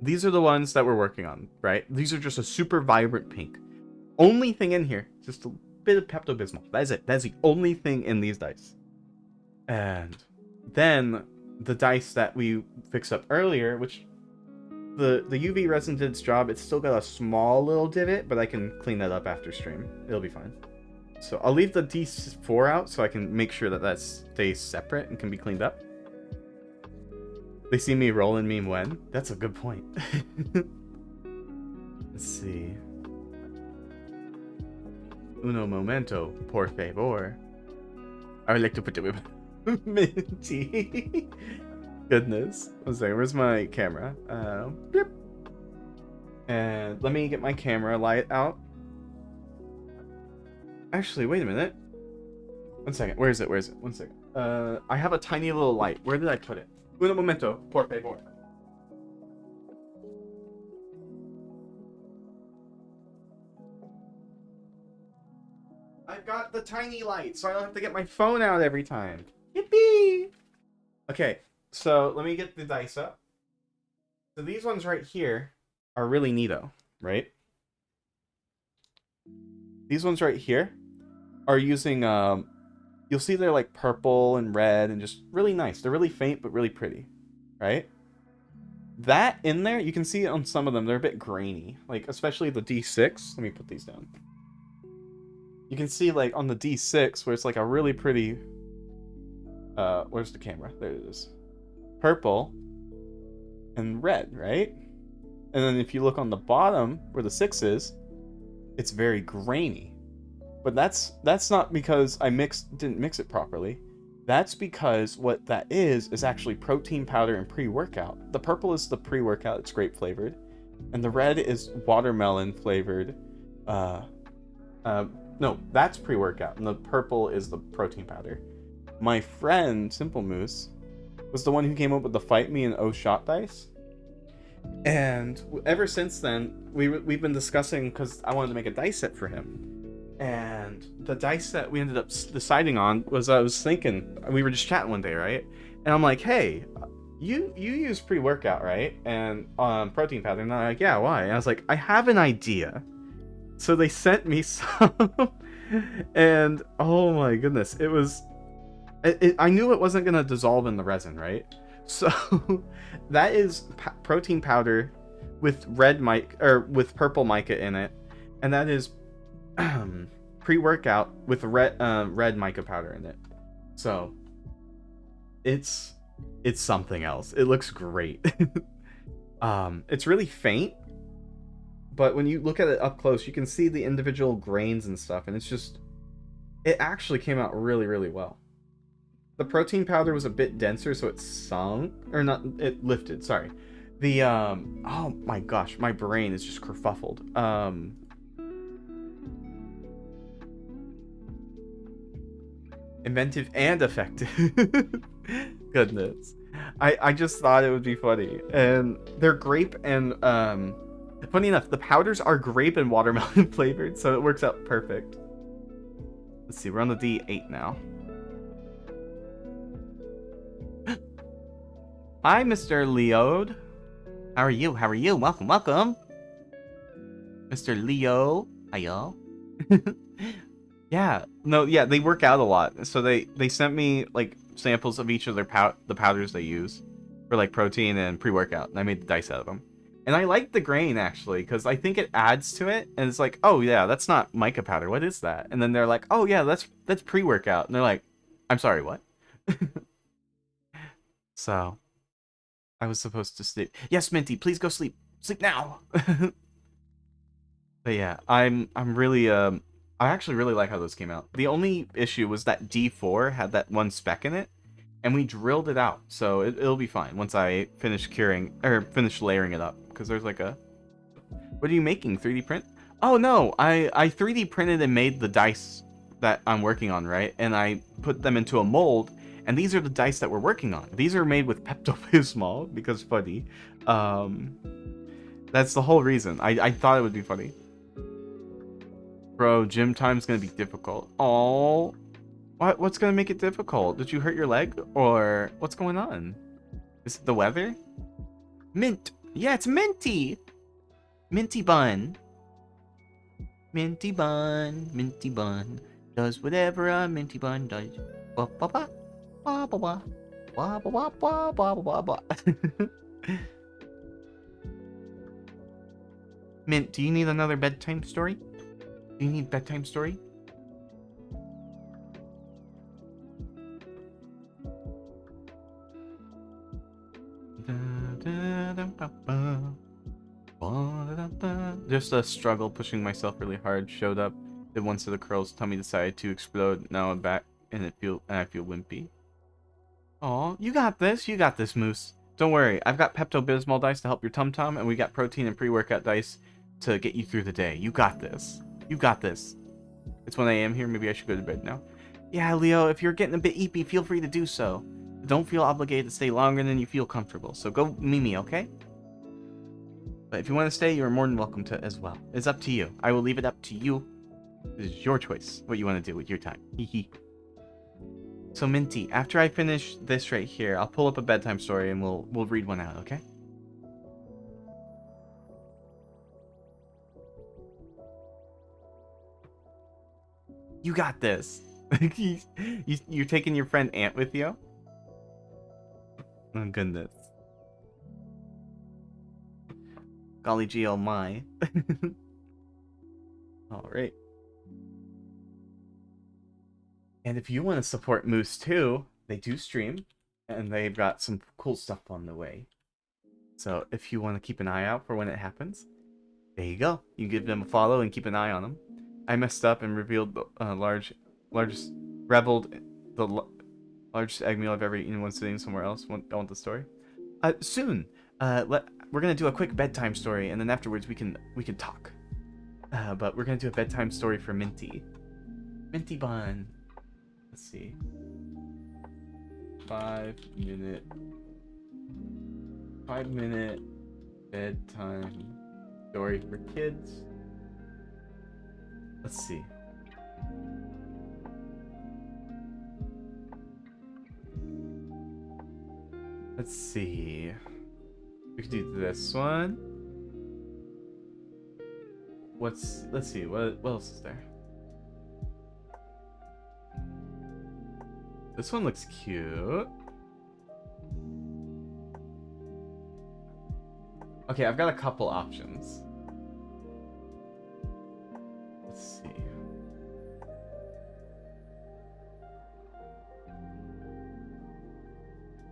These are the ones that we're working on, right? These are just a super vibrant pink. Only thing in here, just a bit of Pepto Bismol. That is it. That's the only thing in these dice. And then the dice that we fixed up earlier, which the UV resin did its job. It's still got a small little divot, but I can clean that up after stream. It'll be fine. So I'll leave the D4 out so I can make sure that that stays separate and can be cleaned up. They see me rolling meme when? That's a good point. Let's see. Uno momento, por favor. I would like to put it with Minty. Goodness. One second, where's my camera? Blip. And let me get my camera light out. Actually, wait a minute. One second, where is it? One second. I have a tiny little light. Where did I put it? Uno momento, por favor. I've got the tiny light, so I don't have to get my phone out every time. Yippee! Okay, so let me get the dice up. So these ones right here are really neato, right? These ones right here are using, you'll see they're like purple and red and just really nice. They're really faint, but really pretty, right? That in there, you can see on some of them, they're a bit grainy, like especially the D6. Let me put these down. You can see like on the D6 where it's like a really pretty, where's the camera? There it is. Purple and red, right? And then if you look on the bottom where the 6 is, it's very grainy. But that's not because I didn't mix it properly. That's because what that is actually protein powder and pre-workout. The purple is the pre-workout, it's grape flavored, and the red is watermelon flavored. No, that's pre-workout, and the purple is the protein powder. My friend Simple Moose was the one who came up with the Fight Me and O Shot dice. And ever since then, we've been discussing, because I wanted to make a dice set for him. And the dice set we ended up deciding on was, I was thinking, we were just chatting one day, right? And I'm like, hey, you use pre-workout, right? And protein powder. And they're like, yeah, why? And I was like, I have an idea. So they sent me some. And oh my goodness, it was... I knew it wasn't going to dissolve in the resin, right? So that is protein powder with with purple mica in it, and that is pre-workout with red mica powder in it. So it's something else. It looks great. It's really faint, but when you look at it up close, you can see the individual grains and stuff, and it actually came out really, really well. The protein powder was a bit denser, so it it lifted, sorry. The, oh my gosh, my brain is just kerfuffled. Inventive and effective. Goodness. I just thought it would be funny. And they're grape and, funny enough, the powders are grape and watermelon flavored, so it works out perfect. Let's see, we're on the D8 now. Hi, Mr. Leod. How are you? How are you? Welcome, welcome. Mr. Leo. Hiyo. Yeah. No, yeah, they work out a lot. So they sent me, like, samples of each of their the powders they use for like protein and pre-workout, and I made the dice out of them. And I like the grain actually because I think it adds to it, and it's like, oh yeah, that's not mica powder. What is that? And then they're like, oh yeah, that's pre-workout, and they're like, I'm sorry, what? So I was supposed to sleep. Yes, Minty, please go sleep. Sleep now. But yeah, I'm really I actually really like how those came out. The only issue was that D4 had that one speck in it, and we drilled it out, so it'll be fine once I finish curing or finish layering it up. Because there's like a, what are you making? 3D print? Oh no, I 3D printed and made the dice that I'm working on, right? And I put them into a mold, and these are the dice that we're working on. These are made with Pepto Bismol because funny. That's the whole reason. I thought it would be funny. Bro, gym time's gonna be difficult. Oh, what's gonna make it difficult? Did you hurt your leg, or what's going on? Is it the weather? Mint. Yeah, it's minty. Minty bun. Minty bun. Minty bun. Does whatever a minty bun does. Ba ba ba. Ba ba ba. Ba ba ba ba ba ba ba. Mint, do you need another bedtime story? Do you need bedtime story? Just a struggle pushing myself really hard. Showed up, did one set of curls, tummy decided to explode. Now I'm back and I feel wimpy. Aw, you got this. You got this, Moose. Don't worry. I've got Pepto Bismol dice to help your tum tum, and we got protein and pre-workout dice to get you through the day. You got this. You got this. It's 1 a.m. here. Maybe I should go to bed now. Yeah, Leo, if you're getting a bit eepy, feel free to do so. Don't feel obligated to stay longer than you feel comfortable. So go Mimi, okay? But if you want to stay, you're more than welcome to as well. It's up to you. I will leave it up to you. It is your choice what you want to do with your time. Hee. So Minty, after I finish this right here, I'll pull up a bedtime story and we'll read one out, okay? You got this. You're taking your friend Ant with you? Oh goodness. Golly gee oh my. Alright. And if you want to support Moose too, they do stream, and they've got some cool stuff on the way. So if you want to keep an eye out for when it happens, there you go. You give them a follow and keep an eye on them. I messed up and revealed the largest egg meal I've ever eaten in one sitting somewhere else. I want the story. Soon. We're gonna do a quick bedtime story, and then afterwards we can talk. But we're gonna do a bedtime story for Minty. Minty bun. Let's see. 5-minute bedtime story for kids. Let's see. Let's see. We could do this one. Let's see, what else is there? This one looks cute. Okay, I've got a couple options. Let's see.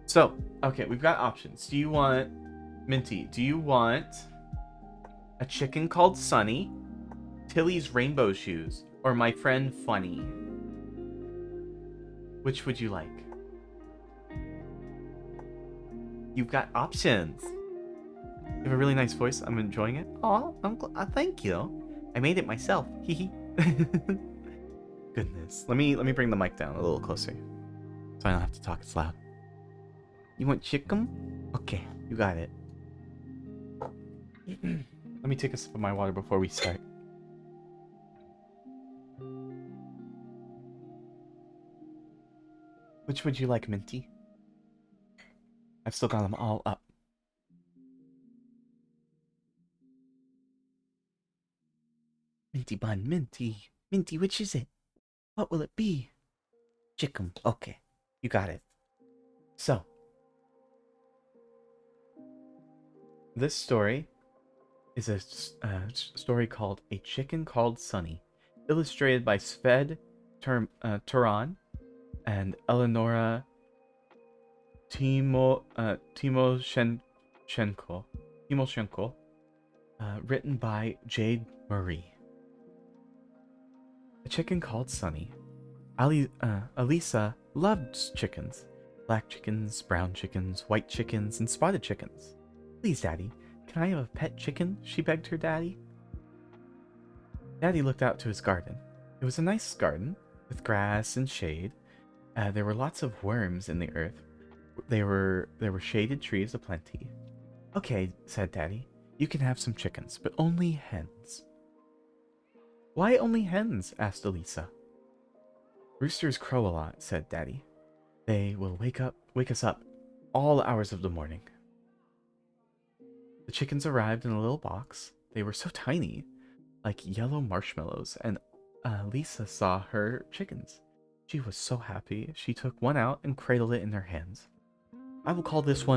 So, okay, we've got options. Do you want, Minty, do you want a chicken called Sunny, Tilly's rainbow shoes, or my friend Funny? Which would you like? You've got options. You have a really nice voice. I'm enjoying it. Aw, thank you. I made it myself. Hee. Goodness. Let me bring the mic down a little closer, so I don't have to talk as loud. You want chicken? Okay, you got it. Let me take a sip of my water before we start. Which would you like, Minty? I've still got them all up. Minty bun, Minty. Minty, which is it? What will it be? Chicken. Okay, you got it. So, this story is a story called A Chicken Called Sunny, illustrated by Turan and Eleonora Timoshenko, written by Jade Marie. A Chicken Called Sunny. Alisa loved chickens. Black chickens, brown chickens, white chickens, and spotted chickens. Please, Daddy, can I have a pet chicken? She begged her daddy. Daddy looked out to his garden. It was a nice garden, with grass and shade. There were lots of worms in the earth. There were shaded trees aplenty. Okay, said Daddy. You can have some chickens, but only hens. Why only hens? Asked Elisa. Roosters crow a lot, said Daddy. They will wake us up all hours of the morning. The chickens arrived in a little box. They were so tiny, like yellow marshmallows, and Lisa saw her chickens. She was so happy. She took one out and cradled it in her hands. I will call this one